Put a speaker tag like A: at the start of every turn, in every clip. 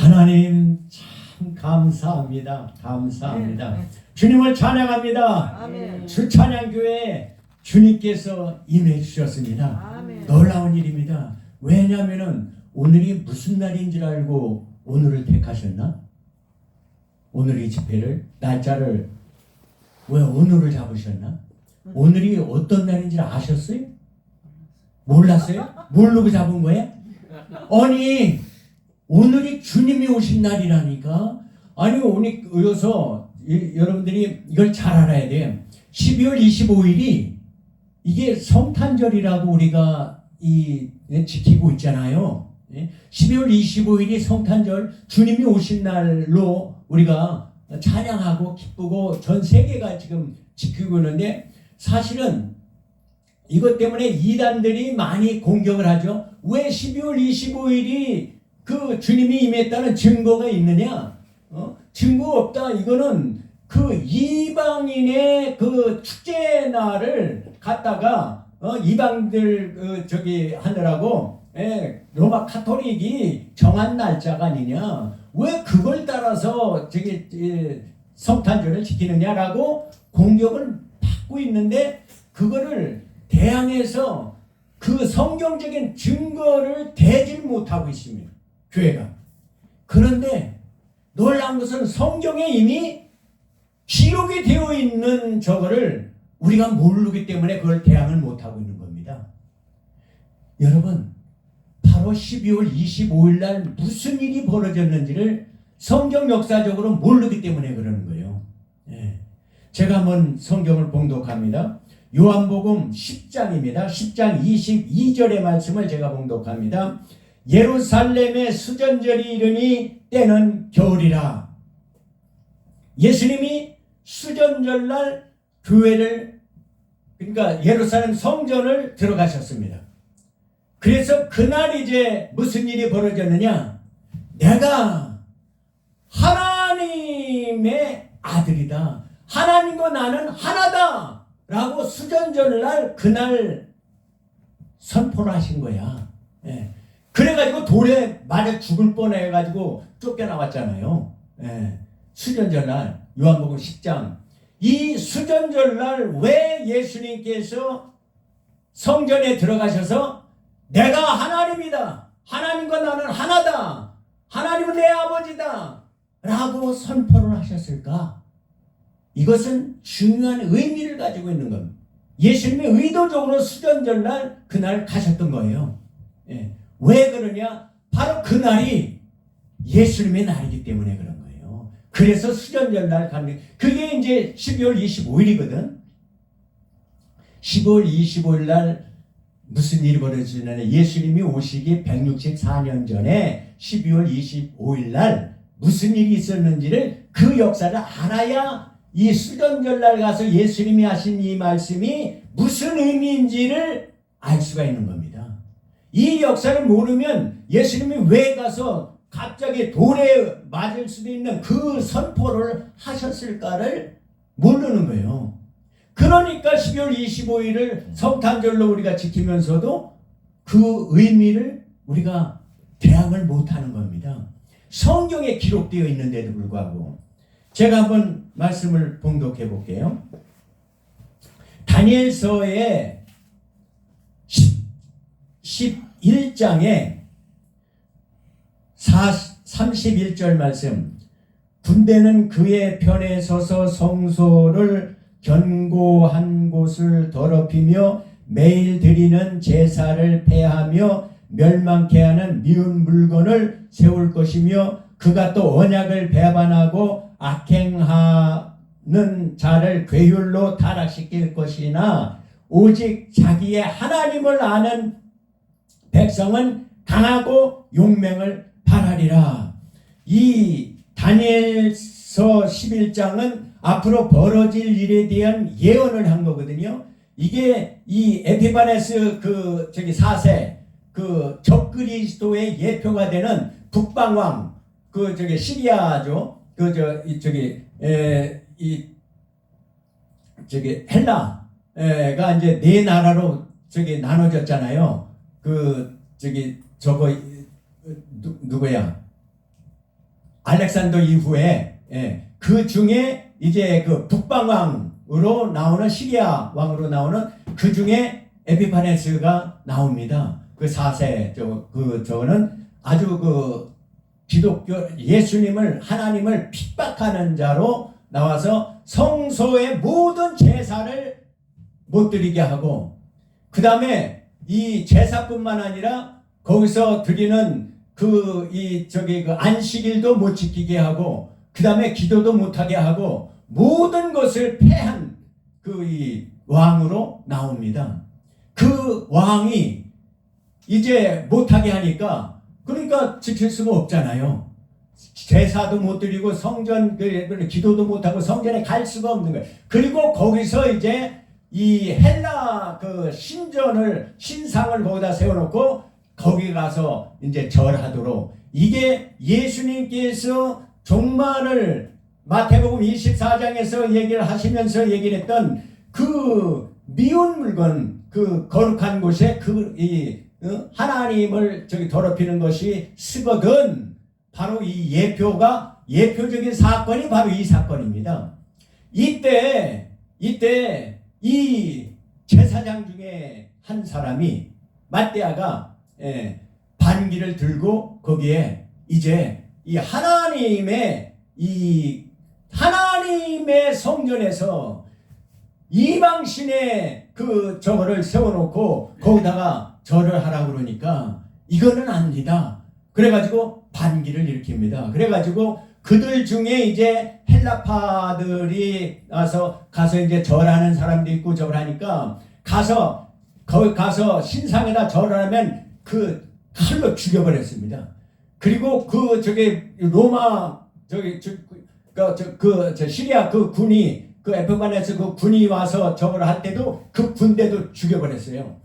A: 하나님 참 감사합니다. 감사합니다. 주님을 찬양합니다.
B: 아멘.
A: 주찬양교회에 주님께서 임해 주셨습니다.
B: 아멘.
A: 놀라운 일입니다. 왜냐하면 오늘이 무슨 날인 줄 알고 오늘을 택하셨나? 오늘 이 집회를 날짜를 왜 오늘을 잡으셨나? 오늘이 어떤 날인지 아셨어요? 몰랐어요? 모르고 잡은 거예요? 아니 오늘이 주님이 오신 날이라니까. 아니 오늘 여기서 여러분들이 이걸 잘 알아야 돼요. 12월 25일이 이게 성탄절이라고 우리가 지키고 있잖아요. 12월 25일이 성탄절, 주님이 오신 날로 우리가 찬양하고 기쁘고 전 세계가 지금 지키고 있는데, 사실은 이것 때문에 이단들이 많이 공격을 하죠. 왜 12월 25일이 그 주님이 임했다는 증거가 있느냐? 증거 없다. 이거는 그 이방인의 그 축제 날을 갖다가 이방들 하느라고 로마 카톨릭이 정한 날짜가 아니냐? 왜 그걸 따라서 성탄절을 지키느냐라고 공격을 받고 있는데, 그거를 대항해서 그 성경적인 증거를 대질 못하고 있습니다. 교회가. 그런데 놀라운 것은 성경에 이미 기록이 되어 있는 저거를 우리가 모르기 때문에 그걸 대항을 못하고 있는 겁니다. 여러분, 바로 12월 25일 날 무슨 일이 벌어졌는지를 성경 역사적으로 모르기 때문에 그러는 거예요. 제가 한번 성경을 봉독합니다. 요한복음 10장입니다. 10장 22절의 말씀을 제가 봉독합니다. 예루살렘의 수전절이 이르니 때는 겨울이라. 예수님이 수전절날 교회를, 그러니까 예루살렘 성전을 들어가셨습니다. 그래서 그날 이제 무슨 일이 벌어졌느냐? 내가 하나님의 아들이다. 하나님과 나는 하나다. 라고 수전절날 그날 선포를 하신 거야. 그래가지고 돌에 맞아 죽을 뻔해가지고 쫓겨나왔잖아요. 수전절날 요한복음 10장. 이 수전절날 왜 예수님께서 성전에 들어가셔서 내가 하나님이다. 하나님과 나는 하나다. 하나님은 내 아버지다. 라고 선포를 하셨을까? 이것은 중요한 의미를 가지고 있는 겁니다. 예수님이 의도적으로 수전절날 그날 가셨던 거예요. 왜 그러냐? 바로 그날이 예수님의 날이기 때문에 그런 거예요. 그래서 수전절날 가는, 그게 이제 12월 25일이거든. 12월 25일 날 무슨 일이 벌어지냐면, 예수님이 오시기 164년 전에 12월 25일 날 무슨 일이 있었는지를, 그 역사를 알아야 이 수전절날 가서 예수님이 하신 이 말씀이 무슨 의미인지를 알 수가 있는 겁니다. 이 역사를 모르면 예수님이 왜 가서 갑자기 돌에 맞을 수도 있는 그 선포를 하셨을까를 모르는 거예요. 그러니까 12월 25일을 성탄절로 우리가 지키면서도 그 의미를 우리가 대항을 못하는 겁니다. 성경에 기록되어 있는데도 불구하고. 제가 한번 말씀을 봉독해 볼게요. 다니엘서의 11장에 31절 말씀. 군대는 그의 편에 서서 성소를 견고한 곳을 더럽히며 매일 드리는 제사를 폐하며 멸망케 하는 미운 물건을 세울 것이며, 그가 또 언약을 배반하고 악행하는 자를 괴율로 타락시킬 것이나, 오직 자기의 하나님을 아는 백성은 강하고 용맹을 발하리라. 이 다니엘서 11장은 앞으로 벌어질 일에 대한 예언을 한 거거든요. 이게 이 에피바네스 4세 적그리스도의 예표가 되는 북방왕 시리아죠. 헬라가 이제 네 나라로 나눠졌잖아요. 누구야? 알렉산더 이후에 그 중에 이제 그 북방왕으로 나오는 시리아 왕으로 나오는 그 중에 에피파네스가 나옵니다. 그 4세 저거는 아주 그 기독교 예수님을 하나님을 핍박하는 자로 나와서 성소의 모든 제사를 못 드리게 하고, 그 다음에 이 제사뿐만 아니라 거기서 드리는 그 안식일도 못 지키게 하고, 그 다음에 기도도 못하게 하고, 모든 것을 폐한 그 이 왕으로 나옵니다. 그 왕이 이제 못하게 하니까, 그러니까 지킬 수가 없잖아요. 제사도 못 드리고 성전 기도도 못하고 성전에 갈 수가 없는 거예요. 그리고 거기서 이제 이 헬라 그 신상을 거기다 세워놓고 거기 가서 이제 절하도록, 이게 예수님께서 종말을 마태복음 24장에서 얘기를 하시면서 얘기를 했던 그 미운 물건, 그 거룩한 곳에 하나님을 더럽히는 것이 쓰거든, 바로 이 예표적인 사건이 바로 이 사건입니다. 이때 이 제사장 중에 한 사람이 ματ대아가 반기를 들고 거기에 이제 이 하나님의 성전에서 이방신의 저거를 세워놓고 거기다가 절을 하라고 그러니까 이거는 아니다. 그래가지고 반기를 일으킵니다. 그래가지고 그들 중에 이제 헬라파들이 가서 이제 절하는 사람도 있고 절하니까 거기 가서 신상에다 절하면 그 칼로 죽여버렸습니다. 그리고 로마 시리아 그 군이 에피파네스 그 군이 와서 저걸 할 때도 그 군대도 죽여버렸어요.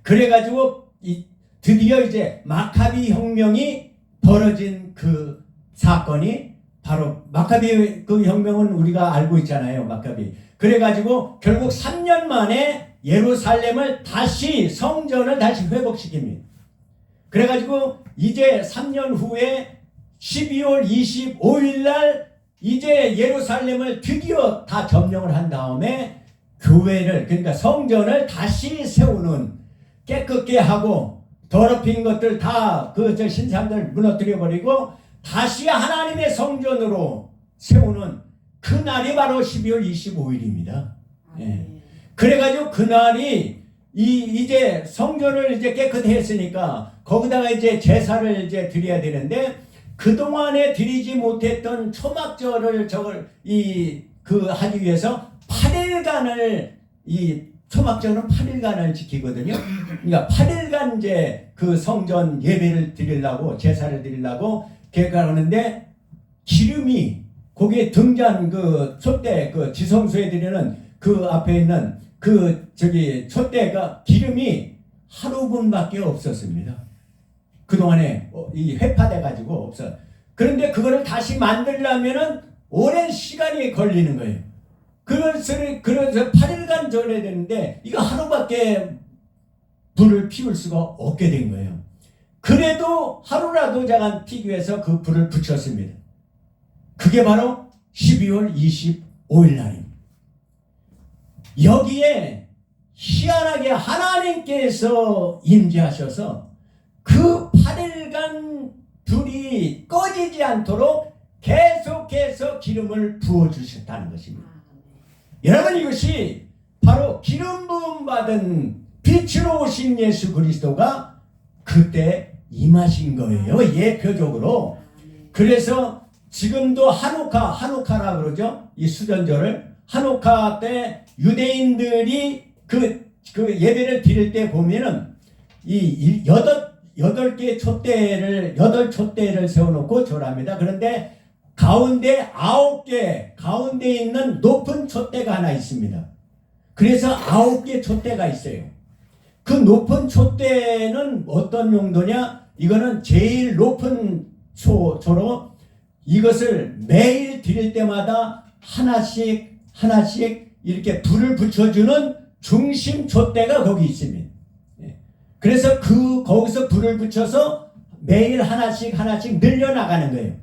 A: 그래가지고 드디어 이제 마카비 혁명이 벌어진 그 사건이 바로 마카비 그 혁명은 우리가 알고 있잖아요. 마카비. 그래가지고 결국 3년 만에 예루살렘을 성전을 다시 회복시킵니다. 그래가지고 이제 3년 후에 12월 25일 날 이제 예루살렘을 드디어 다 점령을 한 다음에 교회를, 그러니까 성전을 다시 세우는, 깨끗게 하고 더럽힌 것들 다 신상들 무너뜨려 버리고 다시 하나님의 성전으로 세우는 그 날이 바로 12월 25일입니다. 그래가지고 그날이 이제 성전을 이제 깨끗이 했으니까 거기다가 이제 제사를 이제 드려야 되는데, 그동안에 드리지 못했던 초막절을 하기 위해서 8일간을, 이 초막절은 8일간을 지키거든요. 그러니까 8일간 이제 그 성전 예배를 드리려고, 제사를 드리려고 계획하는데, 기름이 거기에 등잔 촛대, 지성소에 드리는 그 앞에 있는 촛대가 기름이 하루분밖에 없었습니다. 그동안에 이 회파돼가지고 없어. 그런데 그거를 다시 만들려면은 오랜 시간이 걸리는 거예요. 그래서 8일간 절해야 되는데 이거 하루밖에 불을 피울 수가 없게 된 거예요. 그래도 하루라도 잠깐 피기 위해서 그 불을 붙였습니다. 그게 바로 12월 25일 날입니다. 여기에 희한하게 하나님께서 임재하셔서 그 8일간 불이 꺼지지 않도록 계속해서 기름을 부어주셨다는 것입니다. 여러분, 이것이 바로 기름 부음 받은 빛으로 오신 예수 그리스도가 그때 임하신 거예요. 예표적으로. 그래서 지금도 하누카라 그러죠. 이 수전절을 하누카 때 유대인들이 그 예배를 드릴 때 보면은 이 8개 촛대를 8촛대를 세워놓고 절합니다. 그런데 가운데 9개, 가운데 있는 높은 촛대가 하나 있습니다. 그래서 9개 촛대가 있어요. 그 높은 촛대는 어떤 용도냐? 이거는 제일 높은 초로 이것을 매일 드릴 때마다 하나씩 이렇게 불을 붙여주는 중심 촛대가 거기 있습니다. 그래서 거기서 불을 붙여서 매일 하나씩 늘려나가는 거예요.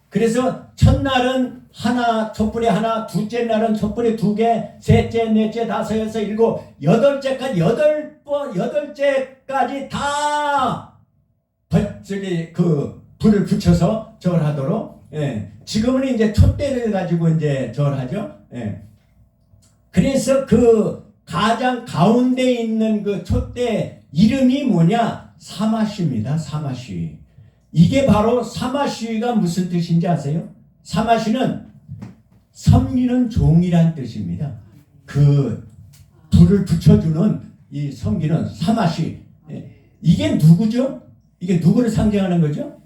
A: 그래서 첫날은 하나, 촛불이 하나, 둘째 날은 촛불이 2개, 셋째, 넷째, 다섯, 여섯, 일곱, 여덟째까지 여덟째까지 다 저기 그 불을 붙여서 절하도록. 예. 지금은 이제 촛대를 가지고 이제 절하죠. 예. 그래서 그 가장 가운데 있는 그 촛대 이름이 뭐냐? 사마시입니다. 사마시. 이게 바로 사마시가 무슨 뜻인지 아세요? 사마시는 섬기는 종이란 뜻입니다. 그 불을 붙여주는 이 섬기는 사마시. 이게 누구죠? 이게 누구를 상징하는 거죠?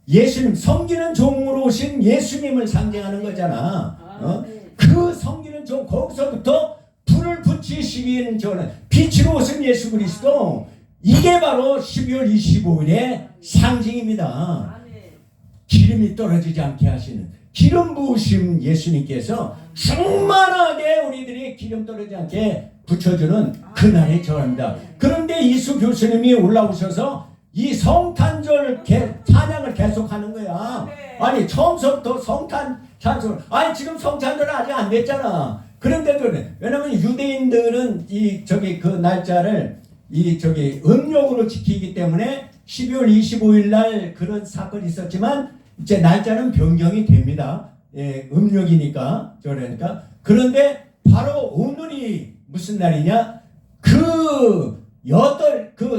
A: 예수님, 섬기는 종으로 오신 예수님을 상징하는 거잖아. 그 섬기는 종, 거기서부터 불을 붙이시긴 전에 빛으로 오신 예수 그리스도, 이게 바로 12월 25일의 상징입니다. 기름이 떨어지지 않게 하시는 기름 부으심 예수님께서 충만하게 우리들이 기름 떨어지지 않게 붙여주는 그날의 절합니다. 그런데 이수 교수님이 올라오셔서 이 성탄절 찬양을 계속하는 거야. 아니 처음부터 찬송. 아니 지금 성탄절은 아직 안 됐잖아. 그런데도 그래. 왜냐면 유대인들은 그 날짜를 음력으로 지키기 때문에 12월 25일 날 그런 사건이 있었지만 이제 날짜는 변경이 됩니다. 예, 음력이니까. 그런데 바로 오늘이 무슨 날이냐? 그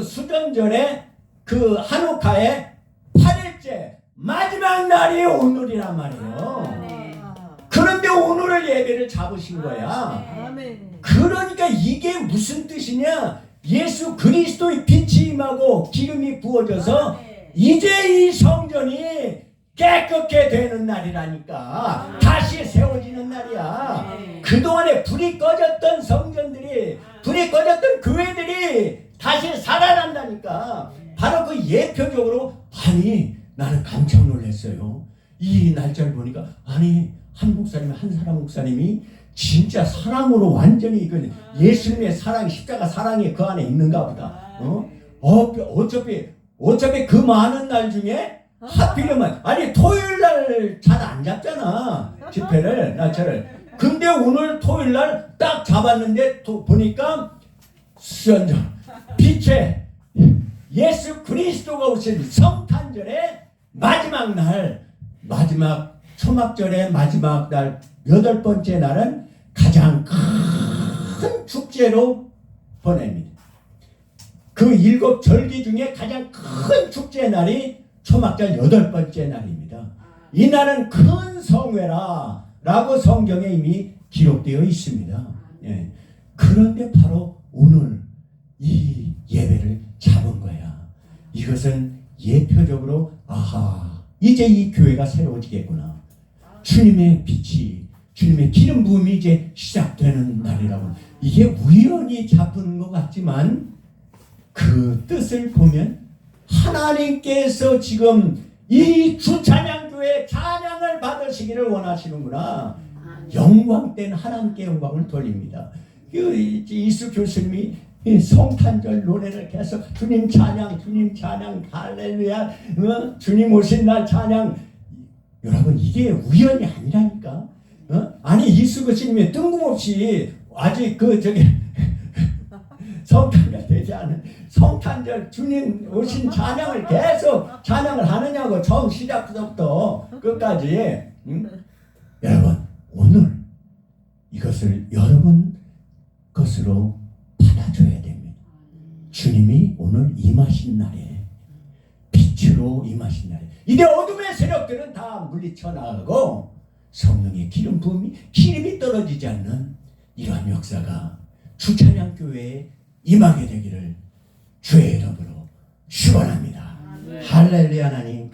A: 수전절에 그 한우카의 8일째 마지막 날이 오늘이란 말이에요. 그런데 오늘을 예배를 잡으신 거야. 그러니까 이게 무슨 뜻이냐? 예수 그리스도의 빛이 임하고 기름이 부어져서 이제 이 성전이 깨끗게 되는 날이라니까. 다시 세워지는 날이야. 그동안에 불이 꺼졌던 성전들이, 불이 꺼졌던 교회들이 다시 살아난다니까. 바로 그 예표적으로. 아니 나는 깜짝 놀랐어요. 이 날짜를 보니까 아니 한 사람 목사님이 진짜 사랑으로 완전히 예수님의 사랑, 십자가 사랑이 그 안에 있는가 보다. 어차피 그 많은 날 중에 하필이면 아니 토요일 날 잘 안 잡잖아. 집회를 날짜를. 근데 오늘 토요일 날 딱 잡았는데 보니까 수연절 빛의 예수 그리스도가 오신 성탄절의 마지막 날, 마지막 초막절의 마지막 날 8번째 날은 가장 큰 축제로 보냅니다. 그 7절기 중에 가장 큰 축제 날이 초막절 8번째 날입니다. 이 날은 큰 성회라 라고 성경에 이미 기록되어 있습니다. 예. 그런데 바로 오늘 이 예배를 잡은 거야. 이것은 예표적으로 이제 이 교회가 새로워지겠구나. 주님의 빛이, 주님의 기름 부음이 이제 시작되는 날이라고. 이게 우연히 잡은 것 같지만 그 뜻을 보면 하나님께서 지금 이 주찬양교회 찬양을 받으시기를 원하시는구나. 영광된 하나님께 영광을 돌립니다. 이수 교수님이 성탄절 노래를 계속 주님 찬양 할렐루야, 주님 오신 날 찬양. 여러분 이게 우연이 아니라니까. 아니 이수 교수님이 뜬금없이 아직 성탄절 되지 않은 성탄절 주님 오신 찬양을 계속 찬양을 하느냐고. 처음 시작부터 끝까지. 여러분 오늘 이것을 여러분 것으로 받아줘야 됩니다. 주님이 오늘 임하신 날에, 빛으로 임하신 날에 이제 어둠의 세력들은 다 물리쳐 나가고 성령의 기름 부음이, 기름이 떨어지지 않는 이러한 역사가 주찬양교회에 임하게 되기를 주의 이름으로 축원합니다. 할렐루야. 하나님